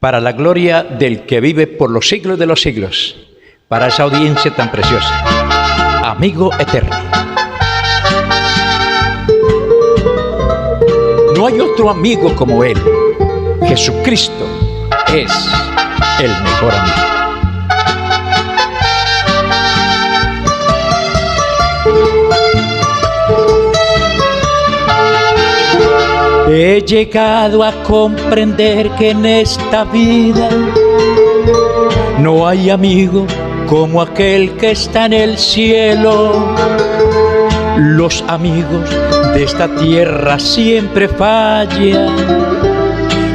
para la gloria del que vive por los siglos de los siglos, para esa audiencia tan preciosa. Amigo eterno. No hay otro amigo como Él. Jesucristo es el mejor amigo. He llegado a comprender que en esta vida no hay amigo como aquel que está en el cielo. Los amigos de esta tierra siempre fallan,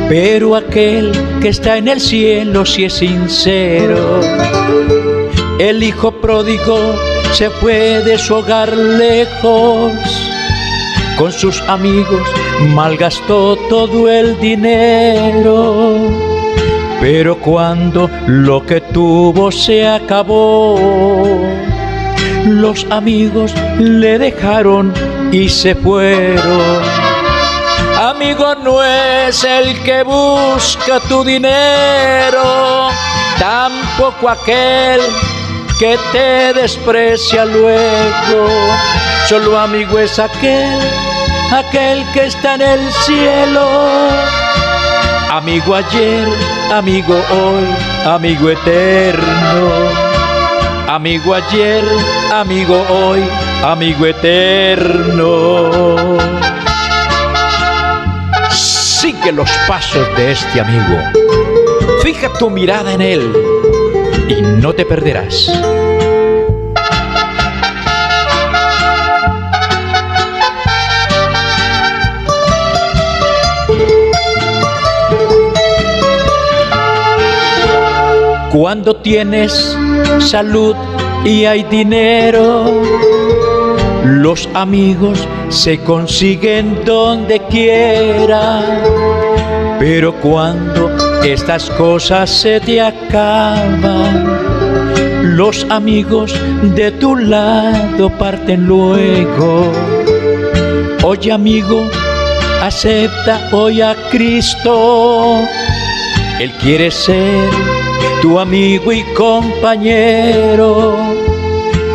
pero aquel que está en el cielo sí es sincero. El hijo pródigo se fue de su hogar lejos, con sus amigos malgastó todo el dinero, pero cuando lo que tuvo se acabó, los amigos le dejaron y se fueron. Amigo no es el que busca tu dinero, tampoco aquel que te desprecia luego. Solo amigo es aquel que está en el cielo. Amigo ayer, amigo hoy, amigo eterno. Amigo ayer, amigo hoy, amigo eterno. Sigue los pasos de este amigo. Fija tu mirada en él y no te perderás. Cuando tienes salud y hay dinero, los amigos se consiguen donde quiera. Pero cuando estas cosas se te acaban, los amigos de tu lado parten luego. Oye amigo, acepta hoy a Cristo. Él quiere ser tu amigo y compañero,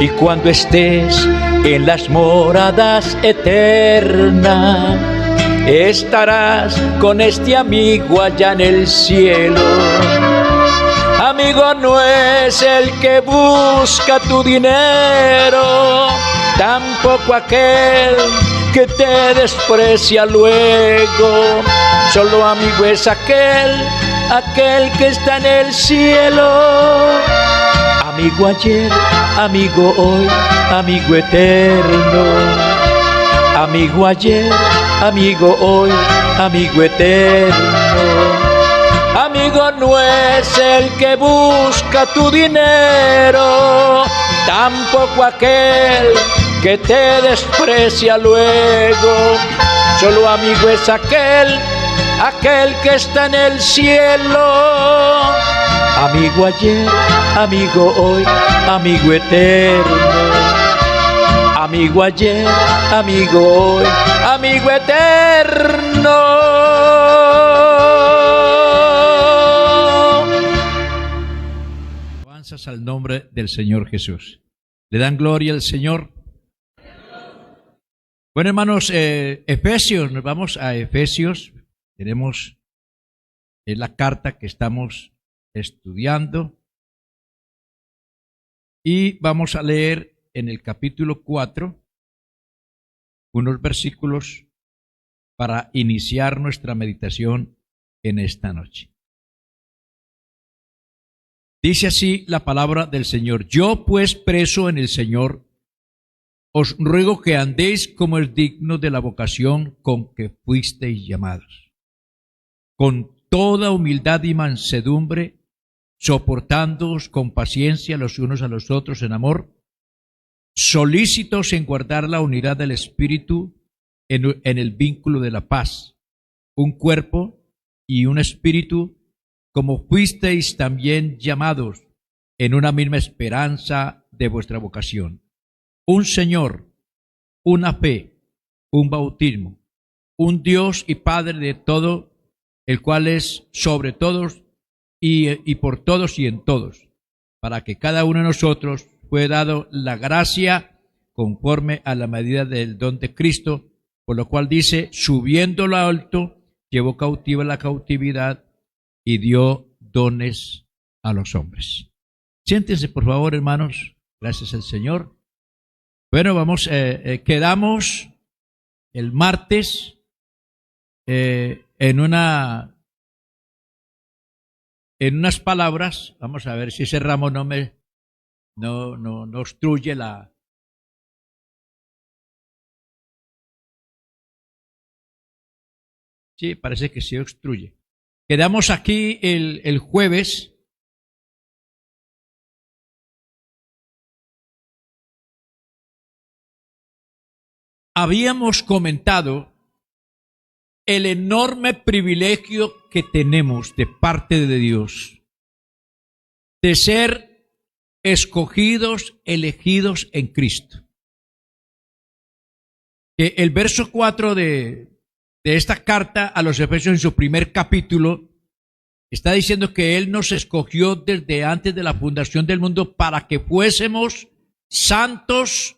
y cuando estés en las moradas eternas, estarás con este amigo allá en el cielo. Amigo no es el que busca tu dinero, tampoco aquel que te desprecia luego. Solo amigo es aquel que está en el cielo. Amigo ayer, amigo hoy, amigo eterno. Amigo ayer, amigo hoy, amigo eterno. Amigo no es el que busca tu dinero, tampoco aquel que te desprecia luego. Solo amigo es aquel que está en el cielo. Amigo ayer, amigo hoy, amigo eterno. Amigo ayer, amigo hoy, amigo eterno. Alabanzas al nombre del Señor Jesús. ¿Le dan gloria al Señor? Bueno, hermanos, Efesios, nos vamos a Efesios. Tenemos la carta que estamos estudiando y vamos a leer en el capítulo 4 unos versículos para iniciar nuestra meditación en esta noche. Dice así la palabra del Señor: yo pues preso en el Señor, os ruego que andéis como es digno de la vocación con que fuisteis llamados, con toda humildad y mansedumbre, soportándoos con paciencia los unos a los otros en amor, solícitos en guardar la unidad del Espíritu en el vínculo de la paz, un cuerpo y un espíritu, como fuisteis también llamados en una misma esperanza de vuestra vocación. Un Señor, una fe, un bautismo, un Dios y Padre de todo, el cual es sobre todos y por todos y en todos, para que cada uno de nosotros fue dado la gracia conforme a la medida del don de Cristo, por lo cual dice, subiendo lo alto, llevó cautiva la cautividad y dio dones a los hombres. Siéntense, por favor, hermanos. Gracias al Señor. Bueno, quedamos el martes en unas palabras. Vamos a ver si ese ramo no obstruye la... Sí, parece que sí obstruye. Quedamos aquí el jueves. Habíamos comentado el enorme privilegio que tenemos de parte de Dios de ser escogidos, elegidos en Cristo. Que el verso 4 de esta carta a los Efesios en su primer capítulo está diciendo que Él nos escogió desde antes de la fundación del mundo para que fuésemos santos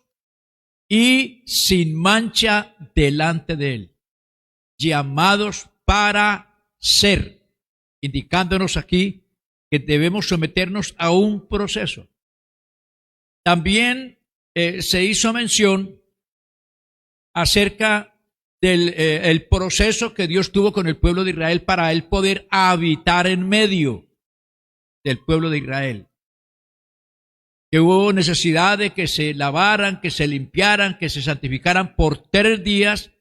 y sin mancha delante de Él, llamados para ser, indicándonos aquí que debemos someternos a un proceso. También se hizo mención acerca del el proceso que Dios tuvo con el pueblo de Israel para Él poder habitar en medio del pueblo de Israel. Que hubo necesidad de que se lavaran, que se limpiaran, que se santificaran por 3 días,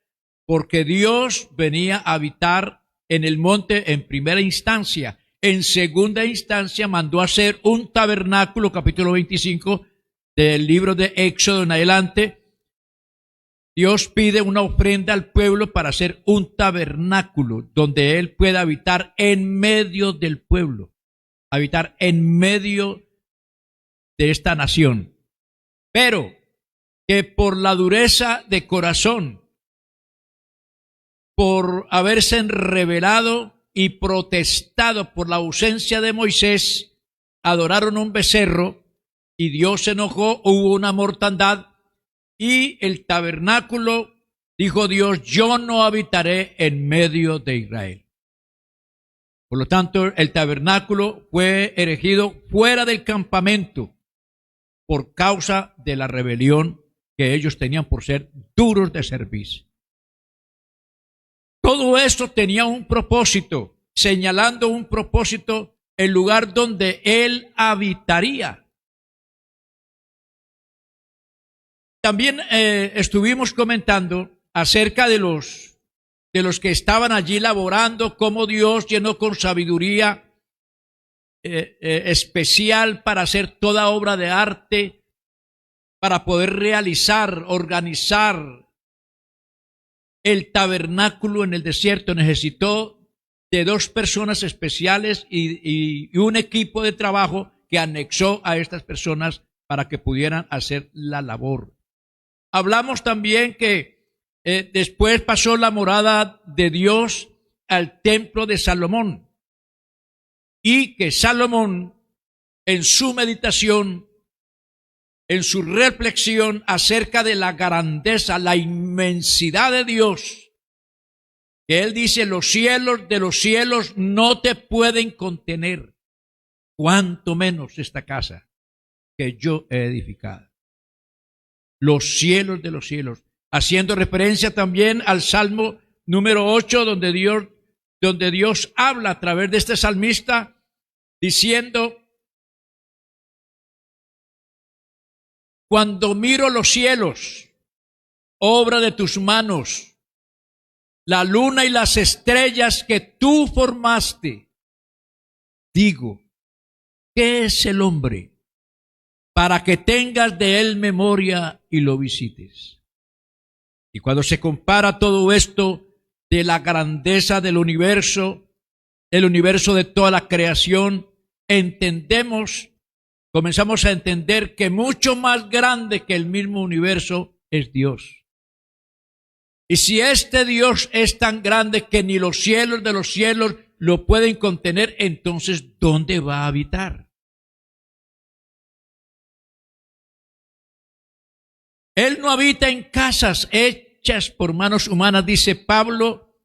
porque Dios venía a habitar en el monte en primera instancia. En segunda instancia mandó hacer un tabernáculo, capítulo 25 del libro de Éxodo en adelante. Dios pide una ofrenda al pueblo para hacer un tabernáculo donde Él pueda habitar en medio del pueblo, habitar en medio de esta nación. Pero que por la dureza de corazón, por haberse rebelado y protestado por la ausencia de Moisés, adoraron un becerro y Dios se enojó, hubo una mortandad y el tabernáculo, dijo Dios, yo no habitaré en medio de Israel. Por lo tanto, el tabernáculo fue erigido fuera del campamento por causa de la rebelión que ellos tenían por ser duros de servicio. Todo esto tenía un propósito, señalando un propósito, el lugar donde Él habitaría. También estuvimos comentando acerca de los que estaban allí laborando, cómo Dios llenó con sabiduría especial para hacer toda obra de arte, para poder realizar, organizar el tabernáculo en el desierto. Necesitó de 2 personas especiales y un equipo de trabajo que anexó a estas personas para que pudieran hacer la labor. Hablamos también que después pasó la morada de Dios al templo de Salomón y que Salomón en su meditación, en su reflexión acerca de la grandeza, la inmensidad de Dios, que él dice, los cielos de los cielos no te pueden contener, cuanto menos esta casa que yo he edificado. Los cielos de los cielos, haciendo referencia también al Salmo número 8, donde Dios habla a través de este salmista, diciendo, cuando miro los cielos, obra de tus manos, la luna y las estrellas que tú formaste, digo, ¿qué es el hombre para que tengas de él memoria y lo visites? Y cuando se compara todo esto de la grandeza del universo de toda la creación, comenzamos a entender que mucho más grande que el mismo universo es Dios. Y si este Dios es tan grande que ni los cielos de los cielos lo pueden contener, entonces, ¿dónde va a habitar? Él no habita en casas hechas por manos humanas, dice Pablo,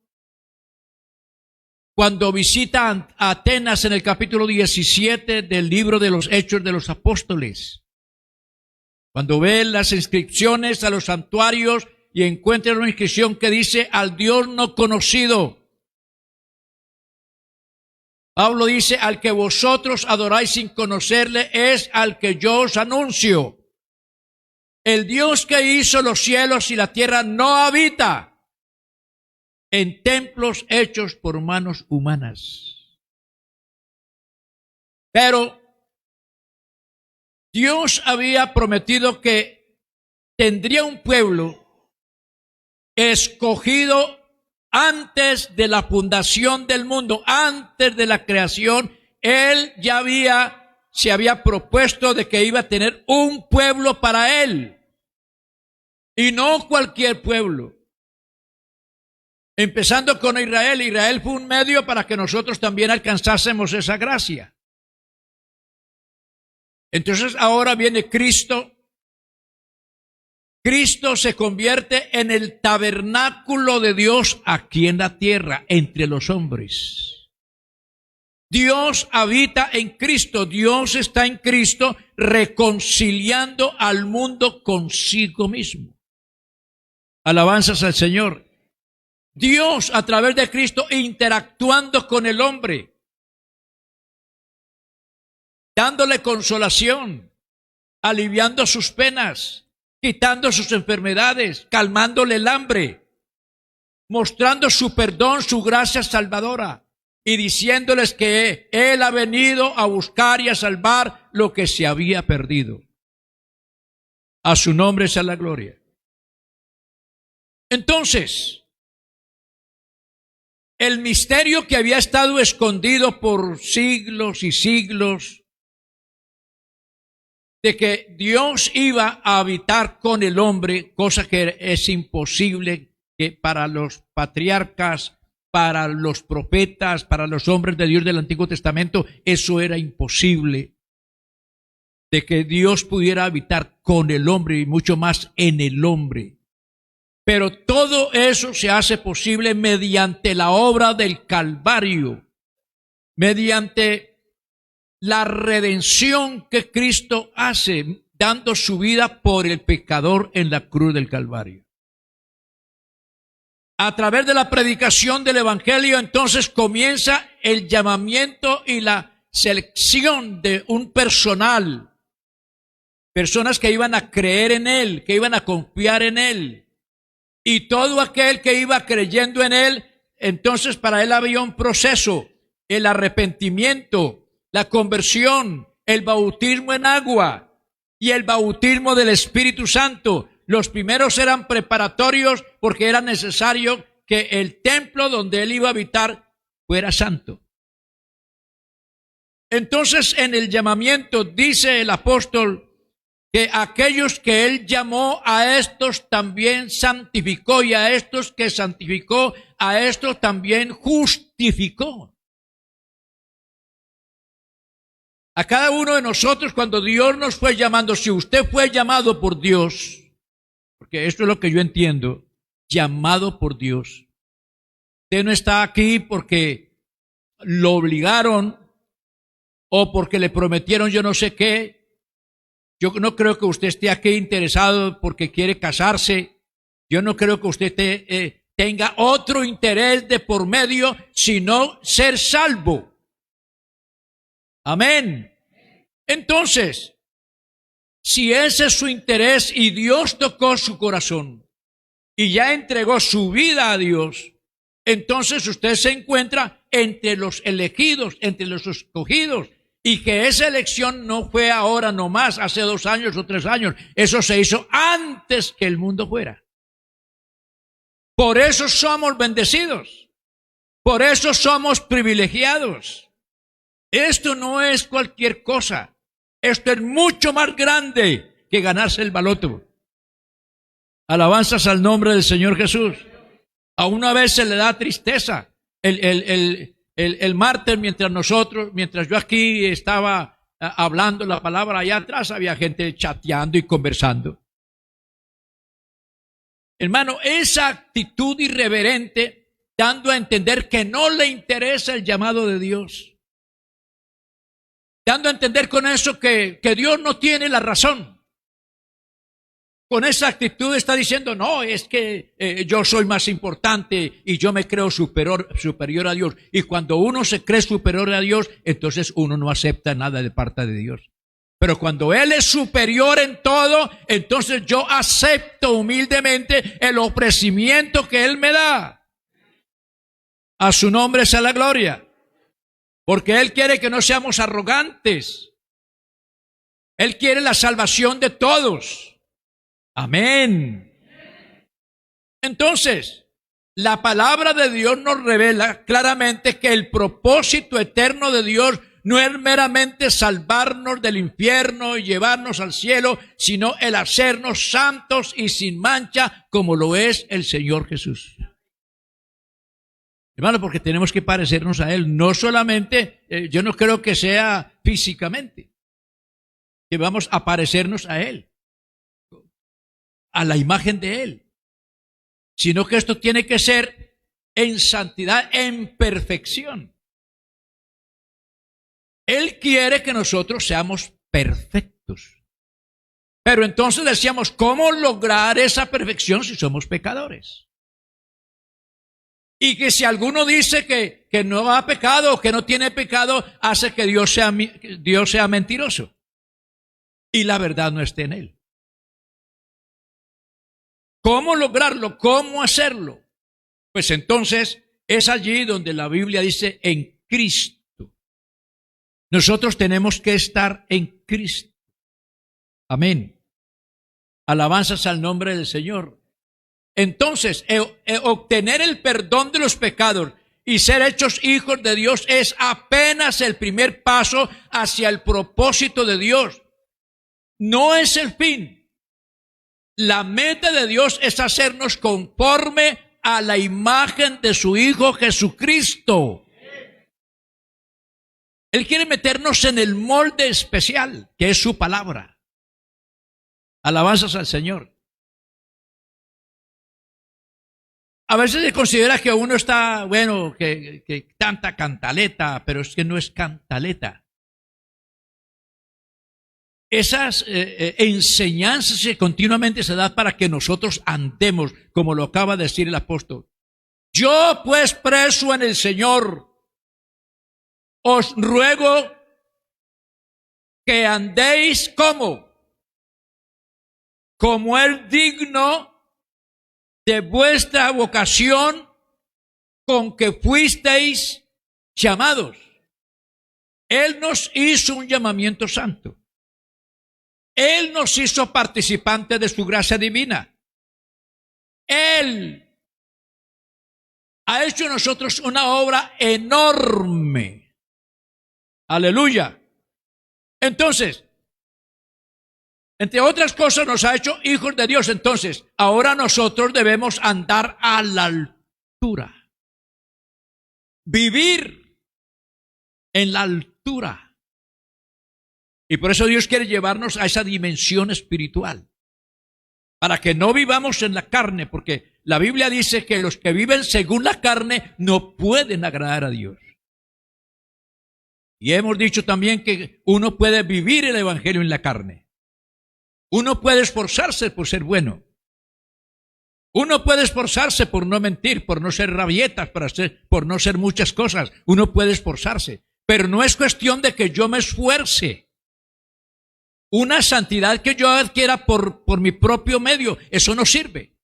cuando visita a Atenas en el capítulo 17 del libro de los Hechos de los Apóstoles. Cuando ve las inscripciones a los santuarios y encuentra una inscripción que dice al Dios no conocido. Pablo dice, al que vosotros adoráis sin conocerle es al que yo os anuncio. El Dios que hizo los cielos y la tierra no habita en templos hechos por manos humanas. Pero Dios había prometido que tendría un pueblo escogido antes de la fundación del mundo, antes de la creación. Él ya se había propuesto de que iba a tener un pueblo para él. Y no cualquier pueblo. Empezando con Israel. Israel fue un medio para que nosotros también alcanzásemos esa gracia. Entonces ahora viene Cristo. Cristo se convierte en el tabernáculo de Dios aquí en la tierra, entre los hombres. Dios habita en Cristo. Dios está en Cristo reconciliando al mundo consigo mismo. Alabanzas al Señor. Dios a través de Cristo interactuando con el hombre, dándole consolación, aliviando sus penas, quitando sus enfermedades, calmándole el hambre, mostrando su perdón, su gracia salvadora y diciéndoles que Él ha venido a buscar y a salvar lo que se había perdido. A su nombre sea la gloria. Entonces, el misterio que había estado escondido por siglos y siglos, de que Dios iba a habitar con el hombre, cosa que es imposible, que para los patriarcas, para los profetas, para los hombres de Dios del Antiguo Testamento, eso era imposible, de que Dios pudiera habitar con el hombre y mucho más en el hombre. Pero todo eso se hace posible mediante la obra del Calvario, mediante la redención que Cristo hace, dando su vida por el pecador en la cruz del Calvario. A través de la predicación del Evangelio, entonces comienza el llamamiento y la selección de un personal, personas que iban a creer en Él, que iban a confiar en Él. Y todo aquel que iba creyendo en Él, entonces para él había un proceso, el arrepentimiento, la conversión, el bautismo en agua y el bautismo del Espíritu Santo. Los primeros eran preparatorios porque era necesario que el templo donde él iba a habitar fuera santo. Entonces en el llamamiento dice el apóstol que aquellos que él llamó, a estos también santificó, y a estos que santificó, a estos también justificó. A cada uno de nosotros, cuando Dios nos fue llamando, si usted fue llamado por Dios, porque esto es lo que yo entiendo, llamado por Dios. Usted no está aquí porque lo obligaron o porque le prometieron yo no sé qué. Yo no creo que usted esté aquí interesado porque quiere casarse. Yo no creo que usted tenga otro interés de por medio, sino ser salvo. Amén. Entonces, si ese es su interés y Dios tocó su corazón y ya entregó su vida a Dios, entonces usted se encuentra entre los elegidos, entre los escogidos. Y que esa elección no fue ahora nomás, hace 2 años o 3 años. Eso se hizo antes que el mundo fuera. Por eso somos bendecidos. Por eso somos privilegiados. Esto no es cualquier cosa. Esto es mucho más grande que ganarse el baloto. Alabanzas al nombre del Señor Jesús. A una vez se le da tristeza. El el martes, mientras yo aquí estaba hablando la palabra, allá atrás había gente chateando y conversando. Hermano, esa actitud irreverente, dando a entender que no le interesa el llamado de Dios. Dando a entender con eso que Dios no tiene la razón. Con esa actitud está diciendo, no, es que yo soy más importante y yo me creo superior a Dios. Y cuando uno se cree superior a Dios, entonces uno no acepta nada de parte de Dios. Pero cuando Él es superior en todo, entonces yo acepto humildemente el ofrecimiento que Él me da. A su nombre sea la gloria. Porque Él quiere que no seamos arrogantes. Él quiere la salvación de todos. Amén. Entonces, la palabra de Dios nos revela claramente que el propósito eterno de Dios no es meramente salvarnos del infierno y llevarnos al cielo, sino el hacernos santos y sin mancha como lo es el Señor Jesús. Hermano, porque tenemos que parecernos a Él, no solamente, yo no creo que sea físicamente, que vamos a parecernos a Él, a la imagen de Él, sino que esto tiene que ser en santidad, en perfección. Él quiere que nosotros seamos perfectos. Pero entonces decíamos, ¿cómo lograr esa perfección si somos pecadores? Y que si alguno dice que no ha pecado o que no tiene pecado, hace que Dios sea mentiroso. Y la verdad no esté en él. ¿Cómo lograrlo? ¿Cómo hacerlo? Pues entonces es allí donde la Biblia dice en Cristo. Nosotros tenemos que estar en Cristo. Amén. Alabanzas al nombre del Señor. Entonces, obtener el perdón de los pecados y ser hechos hijos de Dios es apenas el primer paso hacia el propósito de Dios. No es el fin. La meta de Dios es hacernos conforme a la imagen de su Hijo Jesucristo. Él quiere meternos en el molde especial, que es su palabra. Alabanzas al Señor. A veces se considera que uno está, bueno, que tanta cantaleta, pero es que no es cantaleta. Esas enseñanzas que continuamente se dan para que nosotros andemos, como lo acaba de decir el apóstol. Yo pues preso en el Señor, os ruego que andéis como es digno de vuestra vocación con que fuisteis llamados. Él nos hizo un llamamiento santo. Él nos hizo participantes de su gracia divina. Él ha hecho en nosotros una obra enorme. Aleluya. Entonces, entre otras cosas nos ha hecho hijos de Dios. Entonces, ahora nosotros debemos andar a la altura. Vivir en la altura. Y por eso Dios quiere llevarnos a esa dimensión espiritual. Para que no vivamos en la carne, porque la Biblia dice que los que viven según la carne no pueden agradar a Dios. Y hemos dicho también que uno puede vivir el evangelio en la carne. Uno puede esforzarse por ser bueno. Uno puede esforzarse por no mentir, por no ser rabietas, por no ser muchas cosas. Uno puede esforzarse. Pero no es cuestión de que yo me esfuerce. Una santidad que yo adquiera por mi propio medio, eso no sirve.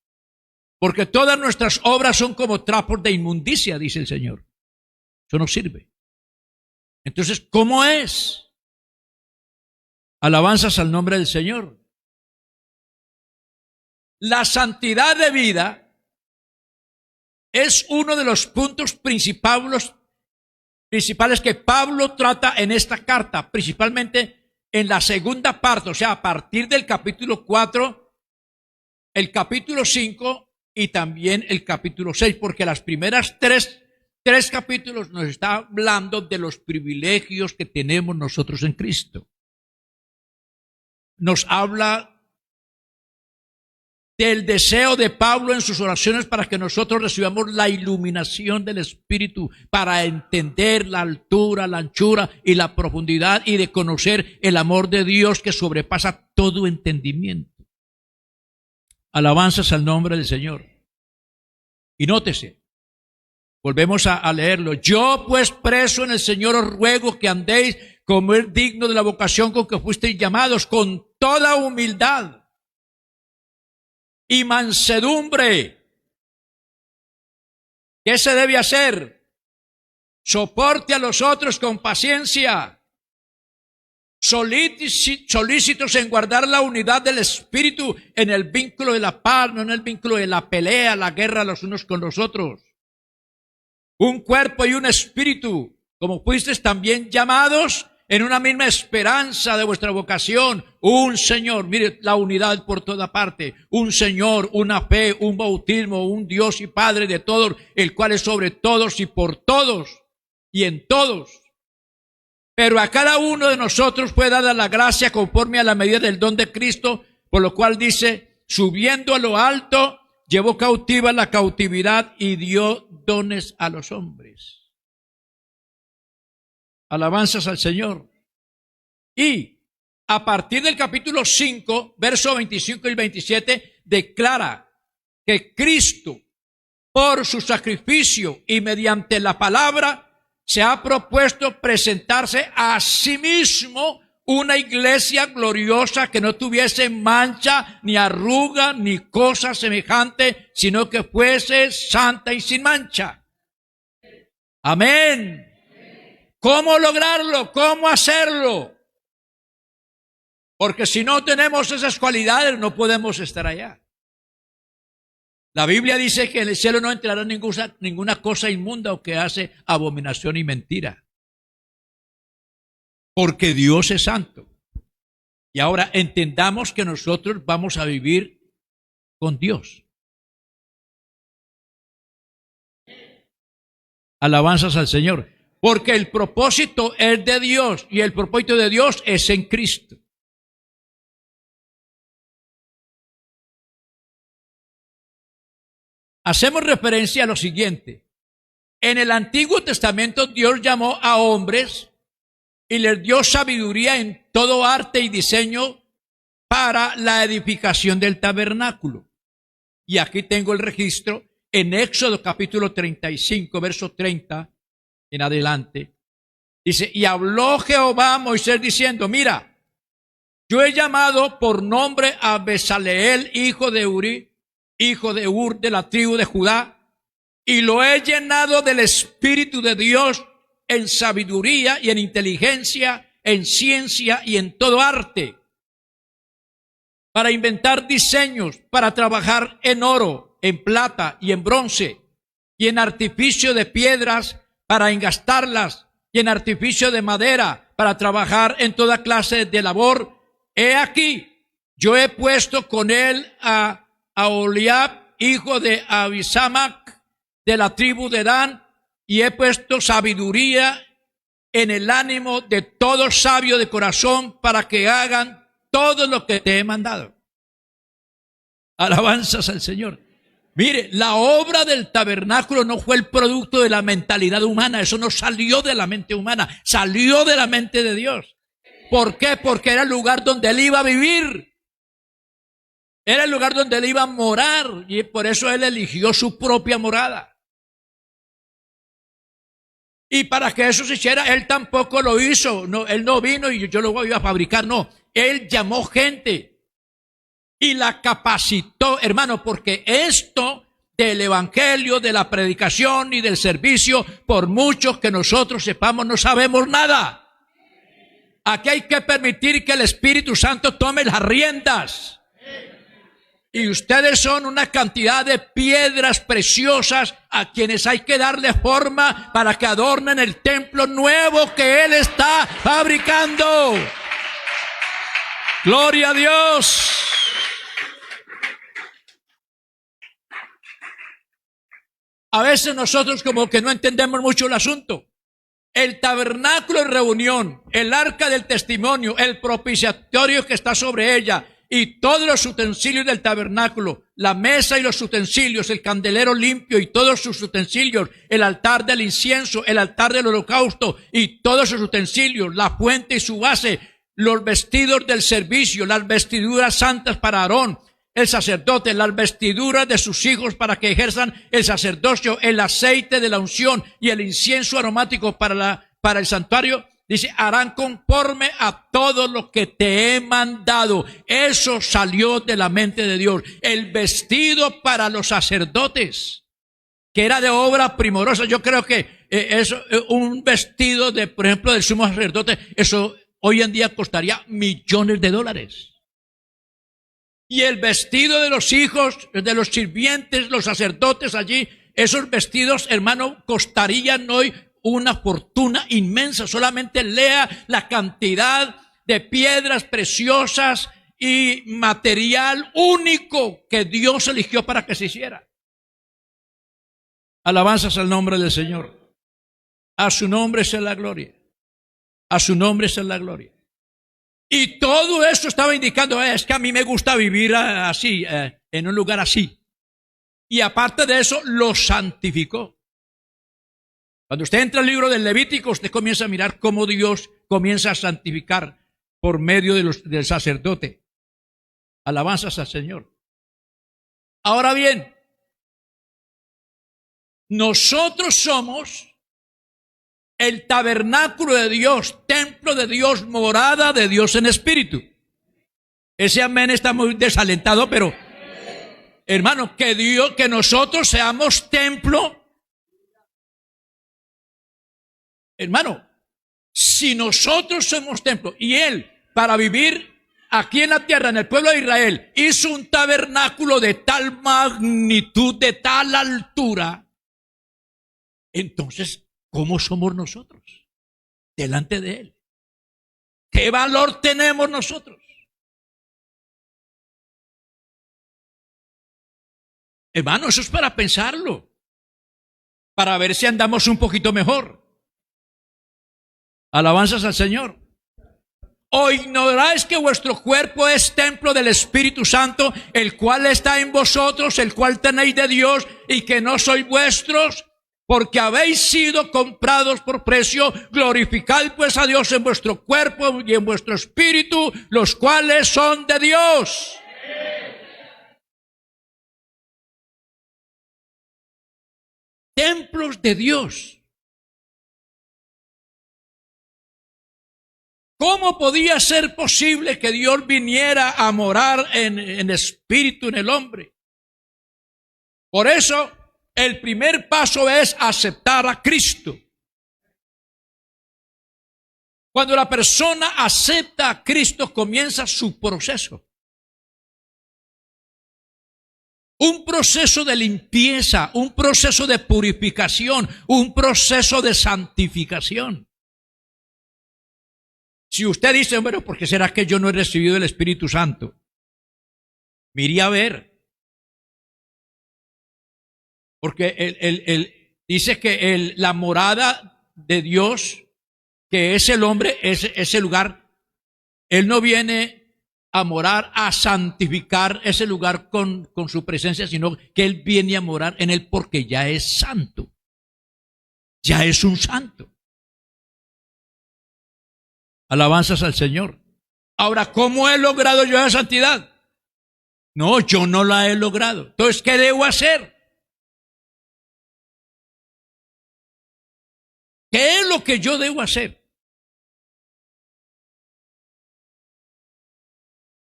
Porque todas nuestras obras son como trapos de inmundicia, dice el Señor. Eso no sirve. Entonces, ¿cómo es? Alabanzas al nombre del Señor. La santidad de vida es uno de los puntos principales que Pablo trata en esta carta, principalmente en la segunda parte, o sea, a partir del capítulo 4, el capítulo 5 y también el capítulo 6, porque las primeras 3 3 capítulos nos está hablando de los privilegios que tenemos nosotros en Cristo. Nos habla del deseo de Pablo en sus oraciones para que nosotros recibamos la iluminación del Espíritu para entender la altura, la anchura y la profundidad y de conocer el amor de Dios que sobrepasa todo entendimiento. Alabanzas al nombre del Señor. Y nótese, volvemos a leerlo. Yo pues preso en el Señor os ruego que andéis como es digno de la vocación con que fuisteis llamados, con toda humildad y mansedumbre. ¿Qué se debe hacer? Soporte a los otros con paciencia, solícitos en guardar la unidad del Espíritu en el vínculo de la paz, no en el vínculo de la pelea, la guerra los unos con los otros. Un cuerpo y un espíritu, como fuisteis también llamados en una misma esperanza de vuestra vocación, un Señor, mire la unidad por toda parte, un Señor, una fe, un bautismo, un Dios y Padre de todos, el cual es sobre todos y por todos y en todos. Pero a cada uno de nosotros fue dada la gracia conforme a la medida del don de Cristo, por lo cual dice, subiendo a lo alto, llevó cautiva la cautividad y dio dones a los hombres. Alabanzas al Señor. Y a partir del capítulo 5, versos 25 y 27, declara que Cristo, por su sacrificio y mediante la palabra, se ha propuesto presentarse a sí mismo una iglesia gloriosa que no tuviese mancha, ni arruga, ni cosa semejante, sino que fuese santa y sin mancha. Amén. ¿Cómo lograrlo? ¿Cómo hacerlo? Porque si no tenemos esas cualidades, no podemos estar allá. La Biblia dice que en el cielo no entrará ninguna cosa inmunda o que hace abominación y mentira. Porque Dios es santo. Y ahora entendamos que nosotros vamos a vivir con Dios. Alabanzas al Señor. Porque el propósito es de Dios y el propósito de Dios es en Cristo. Hacemos referencia a lo siguiente. En el Antiguo Testamento Dios llamó a hombres y les dio sabiduría en todo arte y diseño para la edificación del tabernáculo. Y aquí tengo el registro en Éxodo capítulo 35, verso 30 en adelante. Dice, y habló Jehová a Moisés diciendo, mira, yo he llamado por nombre a Bezaleel, hijo de Uri, hijo de Ur, de la tribu de Judá, y lo he llenado del Espíritu de Dios en sabiduría y en inteligencia, en ciencia y en todo arte, para inventar diseños, para trabajar en oro, en plata y en bronce, y en artificio de piedras, para engastarlas, y en artificio de madera, para trabajar en toda clase de labor. He aquí, yo he puesto con él a Aholiab, hijo de Ahisamac, de la tribu de Dan, y he puesto sabiduría en el ánimo de todo sabio de corazón para que hagan todo lo que te he mandado. Alabanzas al Señor. Mire, la obra del tabernáculo no fue el producto de la mentalidad humana, eso no salió de la mente humana, salió de la mente de Dios. ¿Por qué? Porque era el lugar donde él iba a vivir. Era el lugar donde él iba a morar y por eso él eligió su propia morada. Y para que eso se hiciera, él tampoco lo hizo. No, él no vino y yo lo voy a fabricar, no. Él llamó gente y la capacitó, hermano, porque esto del evangelio, de la predicación y del servicio, por muchos que nosotros sepamos, no sabemos nada. Aquí hay que permitir que el Espíritu Santo tome las riendas. Y ustedes son una cantidad de piedras preciosas a quienes hay que darle forma para que adornen el templo nuevo que Él está fabricando. Gloria a Dios. A veces nosotros como que no entendemos mucho el asunto. El tabernáculo de reunión, el arca del testimonio, el propiciatorio que está sobre ella y todos los utensilios del tabernáculo, la mesa y los utensilios, el candelero limpio y todos sus utensilios, el altar del incienso, el altar del holocausto y todos sus utensilios, la fuente y su base, los vestidos del servicio, las vestiduras santas para Aarón, el sacerdote, las vestiduras de sus hijos para que ejerzan el sacerdocio, el aceite de la unción y el incienso aromático para el santuario, dice, harán conforme a todo lo que te he mandado. Eso salió de la mente de Dios. El vestido para los sacerdotes, que era de obra primorosa. Yo creo que un vestido de, por ejemplo, del sumo sacerdote, eso hoy en día costaría millones de dólares. Y el vestido de los hijos, de los sirvientes, los sacerdotes allí, esos vestidos, hermano, costarían hoy una fortuna inmensa. Solamente lea la cantidad de piedras preciosas y material único que Dios eligió para que se hiciera. Alabanzas al nombre del Señor. A su nombre sea la gloria. A su nombre sea la gloria. Y todo esto estaba indicando, es que a mí me gusta vivir así, en un lugar así. Y aparte de eso, lo santificó. Cuando usted entra al libro del Levítico, usted comienza a mirar cómo Dios comienza a santificar por medio del sacerdote. Alabanzas al Señor. Ahora bien, nosotros somos el tabernáculo de Dios, templo de Dios, morada de Dios en espíritu. Ese amén está muy desalentado, pero hermano, que nosotros seamos templo. Hermano, si nosotros somos templo y Él, para vivir aquí en la tierra, en el pueblo de Israel, hizo un tabernáculo de tal magnitud, de tal altura, entonces, ¿cómo somos nosotros delante de Él? ¿Qué valor tenemos nosotros? Hermano, eso es para pensarlo, para ver si andamos un poquito mejor. Alabanzas al Señor. ¿O ignoráis que vuestro cuerpo es templo del Espíritu Santo, el cual está en vosotros, el cual tenéis de Dios, y que no sois vuestros? Porque habéis sido comprados por precio. Glorificad pues a Dios en vuestro cuerpo y en vuestro espíritu, los cuales son de Dios. Templos de Dios. ¿Cómo podía ser posible que Dios viniera a morar en espíritu en el hombre? Por eso, el primer paso es aceptar a Cristo. Cuando la persona acepta a Cristo, comienza su proceso. Un proceso de limpieza, un proceso de purificación, un proceso de santificación. Si usted dice, bueno, ¿por qué será que yo no he recibido el Espíritu Santo? Mire a ver. Porque dice que la morada de Dios, que es el hombre, es ese lugar, Él no viene a morar, a santificar ese lugar con su presencia, sino que Él viene a morar en él porque ya es santo. Ya es un santo. Alabanzas al Señor. Ahora, ¿cómo he logrado yo esa santidad? No, yo no la he logrado. Entonces, ¿qué debo hacer? ¿Qué es lo que yo debo hacer?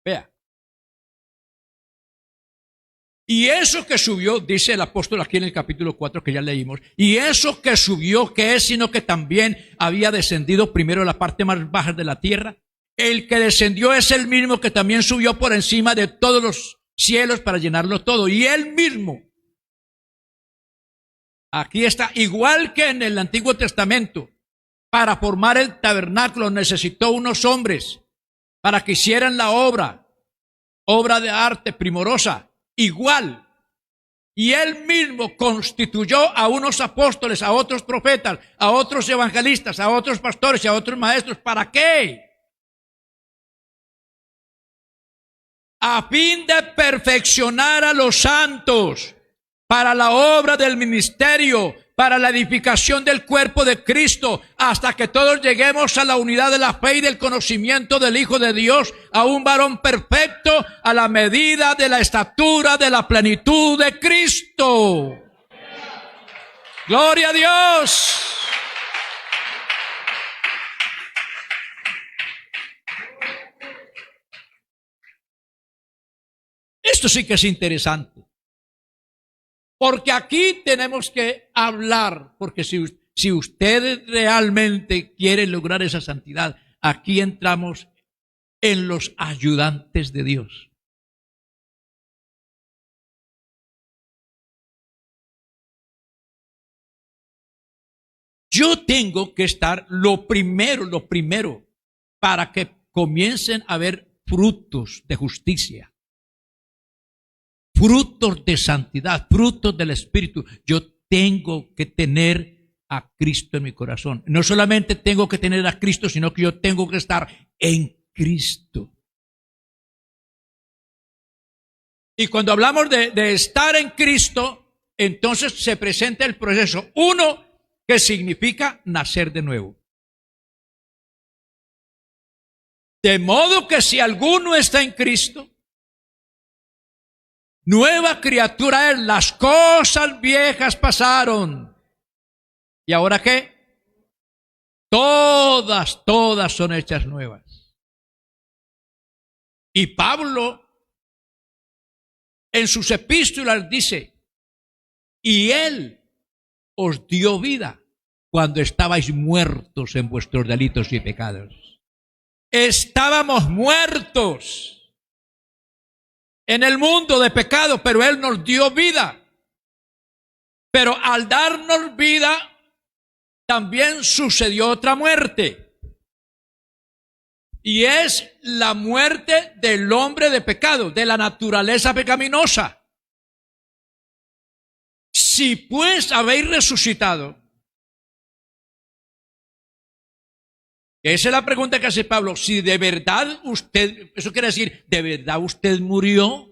Vea. Y eso que subió, dice el apóstol aquí en el capítulo 4 que ya leímos, y eso que subió, ¿qué es? Sino que también había descendido primero a la parte más baja de la tierra. El que descendió es el mismo que también subió por encima de todos los cielos para llenarlo todo. Y él mismo, aquí está, igual que en el Antiguo Testamento, para formar el tabernáculo necesitó unos hombres para que hicieran la obra de arte primorosa. Igual, Y Él mismo constituyó a unos apóstoles, a otros profetas, a otros evangelistas, a otros pastores y a otros maestros. ¿Para qué? A fin de perfeccionar a los santos para la obra del ministerio, para la edificación del cuerpo de Cristo, hasta que todos lleguemos a la unidad de la fe y del conocimiento del Hijo de Dios, a un varón perfecto, a la medida de la estatura de la plenitud de Cristo. ¡Gloria a Dios! Esto sí que es interesante. Porque aquí tenemos que hablar, porque si usted realmente quiere lograr esa santidad, aquí entramos en los ayudantes de Dios. Yo tengo que estar lo primero, para que comiencen a haber frutos de justicia. Frutos de santidad, frutos del Espíritu. Yo tengo que tener a Cristo en mi corazón. No solamente tengo que tener a Cristo, sino que yo tengo que estar en Cristo. Y cuando hablamos de estar en Cristo, entonces se presenta el proceso. Uno, que significa nacer de nuevo. De modo que si alguno está en Cristo, nueva criatura es, las cosas viejas pasaron. ¿Y ahora qué? Todas son hechas nuevas. Y Pablo en sus epístolas dice, y Él os dio vida cuando estabais muertos en vuestros delitos y pecados. Estábamos muertos en el mundo de pecado, pero Él nos dio vida. Pero al darnos vida, también sucedió otra muerte. Y es la muerte del hombre de pecado, de la naturaleza pecaminosa. Si pues habéis resucitado, esa es la pregunta que hace Pablo, si de verdad usted, eso quiere decir, ¿de verdad usted murió?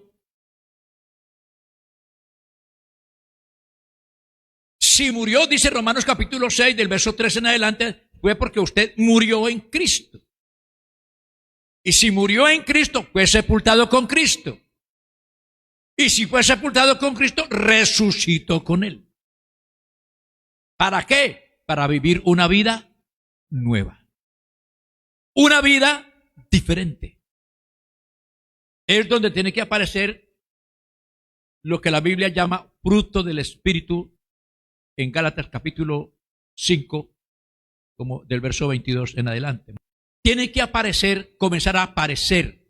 Si murió, dice Romanos capítulo 6, del verso 3 en adelante, fue porque usted murió en Cristo. Y si murió en Cristo, fue sepultado con Cristo. Y si fue sepultado con Cristo, resucitó con Él. ¿Para qué? Para vivir una vida nueva. Una vida diferente. Es donde tiene que aparecer lo que la Biblia llama fruto del Espíritu en Gálatas capítulo 5, como del verso 22 en adelante. Tiene que aparecer, comenzar a aparecer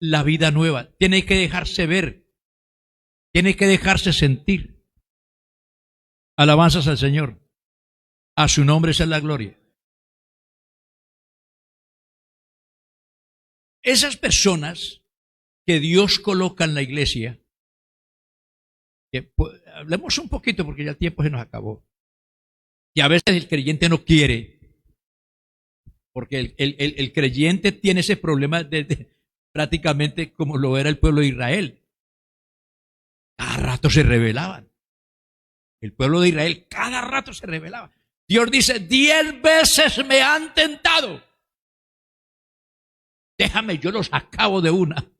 la vida nueva. Tiene que dejarse ver. Tiene que dejarse sentir. Alabanzas al Señor. A su nombre sea la gloria. Esas personas que Dios coloca en la iglesia, hablemos un poquito porque ya el tiempo se nos acabó, y a veces el creyente no quiere, porque el creyente tiene ese problema prácticamente como lo era el pueblo de Israel. Cada rato se rebelaban. El pueblo de Israel cada rato se rebelaba. Dios dice, 10 veces me han tentado. Déjame, yo los acabo de una.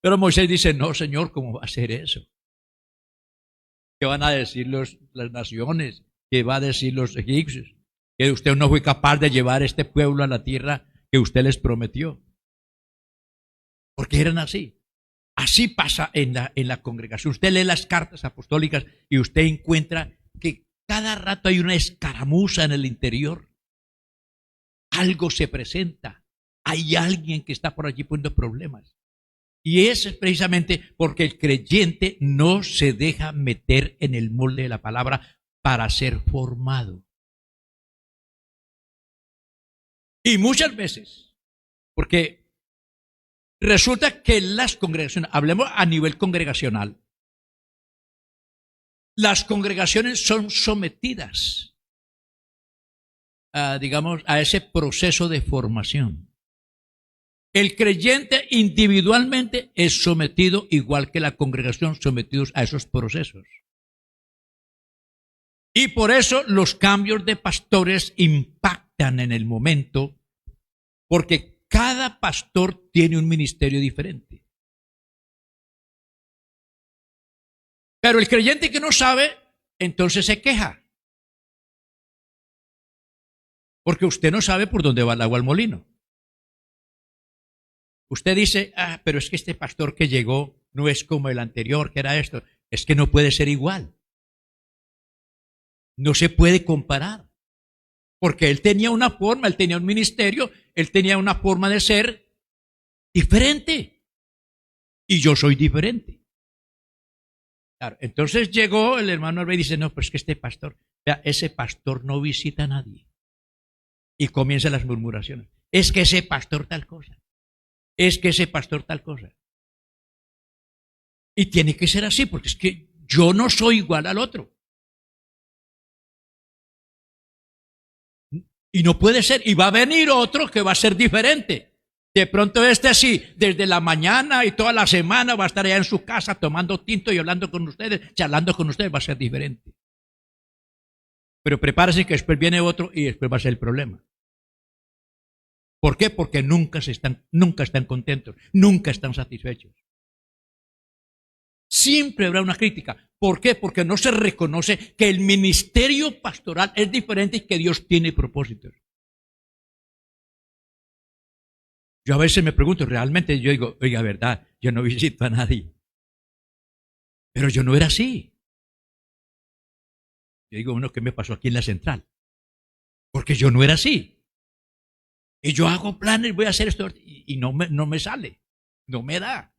Pero Moisés dice, no, Señor, ¿cómo va a ser eso? ¿Qué van a decir las naciones? ¿Qué va a decir los egipcios? Que usted no fue capaz de llevar este pueblo a la tierra que usted les prometió. Porque eran así. Así pasa en la congregación. Usted lee las cartas apostólicas y usted encuentra que cada rato hay una escaramuza en el interior. Algo se presenta. Hay alguien que está por allí poniendo problemas. Y eso es precisamente porque el creyente no se deja meter en el molde de la palabra para ser formado. Y muchas veces, porque Resulta que las congregaciones, hablemos a nivel congregacional, las congregaciones son sometidas digamos, a ese proceso de formación. El creyente individualmente es sometido, igual que la congregación, sometidos a esos procesos. Y por eso los cambios de pastores impactan en el momento, porque cada pastor tiene un ministerio diferente. Pero el creyente que no sabe, entonces se queja. Porque usted no sabe por dónde va el agua al molino. Usted dice, pero es que este pastor que llegó no es como el anterior, que era esto. Es que no puede ser igual. No se puede comparar. Porque él tenía una forma, él tenía un ministerio, él tenía una forma de ser diferente. Y yo soy diferente. Claro, entonces llegó el hermano Albert y dice, no, pues es que este pastor, vea, ese pastor no visita a nadie. Y comienzan las murmuraciones. Es que ese pastor tal cosa. Es que ese pastor tal cosa. Y tiene que ser así, porque es que yo no soy igual al otro. Y no puede ser. Y va a venir otro que va a ser diferente. De pronto así, desde la mañana y toda la semana va a estar allá en su casa tomando tinto y hablando con ustedes, charlando con ustedes, va a ser diferente. Pero prepárese que después viene otro y después va a ser el problema. ¿Por qué? Porque nunca están contentos, nunca están satisfechos. Siempre habrá una crítica. ¿Por qué? Porque no se reconoce que el ministerio pastoral es diferente y que Dios tiene propósitos. Yo a veces me pregunto, realmente yo digo, oiga, verdad, yo no visito a nadie. Pero yo no era así. Yo digo, bueno, ¿qué me pasó aquí en la central? Porque yo no era así. Y yo hago planes, voy a hacer esto y no me sale, no me da.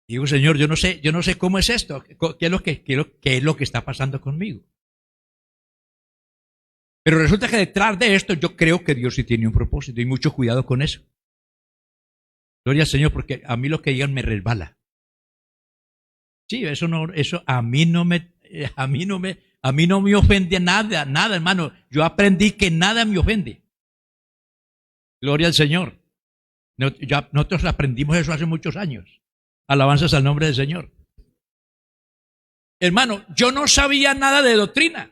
Digo, Señor, yo no sé cómo es esto, qué es lo que está pasando conmigo. Pero resulta que detrás de esto yo creo que Dios sí tiene un propósito y mucho cuidado con eso. Gloria al Señor, porque a mí lo que digan me resbala. Sí, eso a mí no me ofende nada, hermano. Yo aprendí que nada me ofende. Gloria al Señor. Nosotros aprendimos eso hace muchos años. Alabanzas al nombre del Señor. Hermano, yo no sabía nada de doctrina.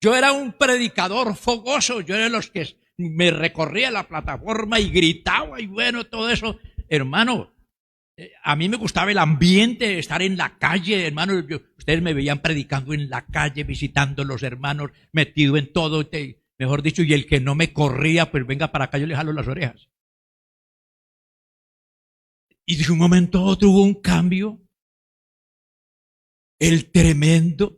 Yo era un predicador fogoso. Yo era de los que me recorría la plataforma y gritaba y bueno, todo eso. Hermano, a mí me gustaba el ambiente, estar en la calle, hermano. Ustedes me veían predicando en la calle, visitando a los hermanos, metido en todo, mejor dicho, y el que no me corría, pues venga para acá, yo le jalo las orejas. Y de un momento a otro hubo un cambio, el tremendo,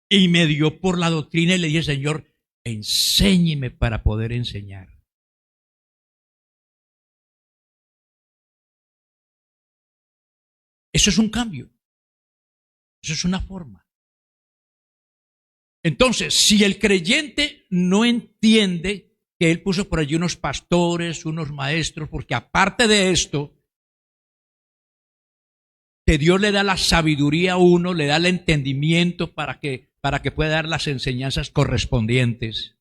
y me dio por la doctrina y le dije, Señor, enséñeme para poder enseñar. Eso es un cambio. Eso es una forma. Entonces, si el creyente no entiende que él puso por allí unos pastores, unos maestros, porque aparte de esto, que Dios le da la sabiduría a uno, le da el entendimiento para que pueda dar las enseñanzas correspondientes.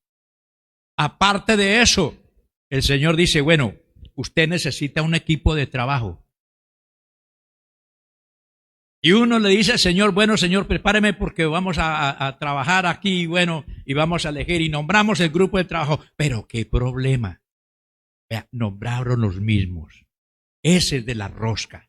Aparte de eso, el Señor dice, bueno, usted necesita un equipo de trabajo. Y uno le dice al Señor, bueno, Señor, prepáreme porque vamos a trabajar aquí, bueno, y vamos a elegir, y nombramos el grupo de trabajo. Pero qué problema. Vea, nombraron los mismos. Ese es de la rosca.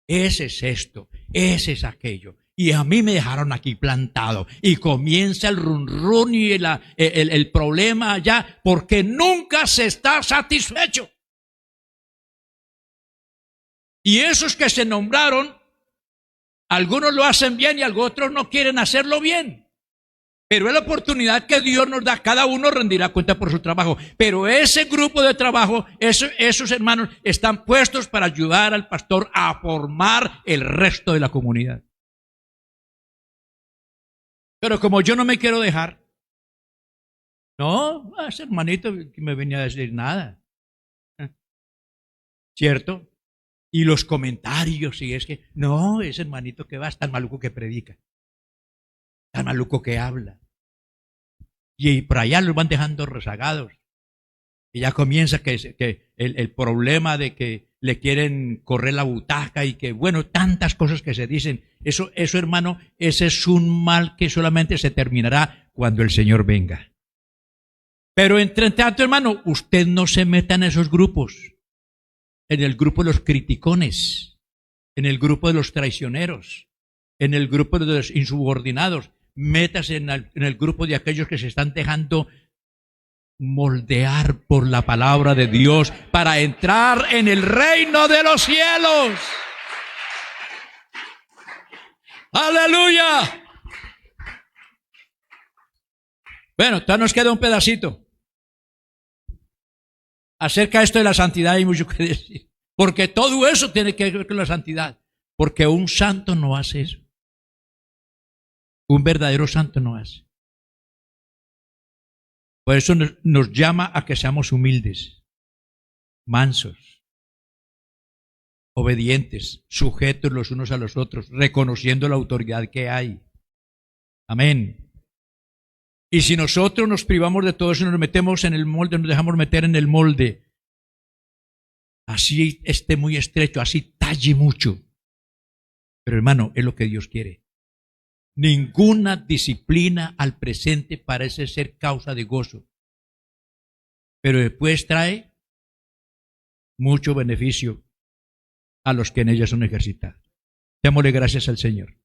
Ese es esto, ese es aquello. Y a mí me dejaron aquí plantado. Y comienza el run run y el problema allá, porque nunca se está satisfecho. Y esos que se nombraron, algunos lo hacen bien y otros no quieren hacerlo bien. Pero es la oportunidad que Dios nos da. Cada uno rendirá cuenta por su trabajo. Pero ese grupo de trabajo, esos hermanos están puestos para ayudar al pastor a formar el resto de la comunidad. Pero como yo no me quiero dejar, No, ese hermanito que me venía a decir nada. ¿Cierto? Y los comentarios, y es que, no, ese hermanito que va es tan maluco que predica, tan maluco que habla. Y por allá los van dejando rezagados. Y ya comienza que el problema de que le quieren correr la butaca y que, bueno, tantas cosas que se dicen. Eso, hermano, ese es un mal que solamente se terminará cuando el Señor venga. Pero entre tanto, hermano, usted no se meta en esos grupos. En el grupo de los criticones, en el grupo de los traicioneros, en el grupo de los insubordinados. Métase en el grupo de aquellos que se están dejando moldear por la palabra de Dios para entrar en el reino de los cielos. ¡Aleluya! Bueno, todavía nos queda un pedacito. Acerca de esto de la santidad hay mucho que decir. Porque todo eso tiene que ver con la santidad. Porque un santo no hace eso. Un verdadero santo no hace. Por eso nos llama a que seamos humildes, mansos, obedientes, sujetos los unos a los otros, reconociendo la autoridad que hay. Amén. Y si nosotros nos privamos de todo eso, nos metemos en el molde, nos dejamos meter en el molde, así esté muy estrecho, así talle mucho. Pero hermano, es lo que Dios quiere. Ninguna disciplina al presente parece ser causa de gozo, pero después trae mucho beneficio a los que en ella son ejercitados. Démosle gracias al Señor.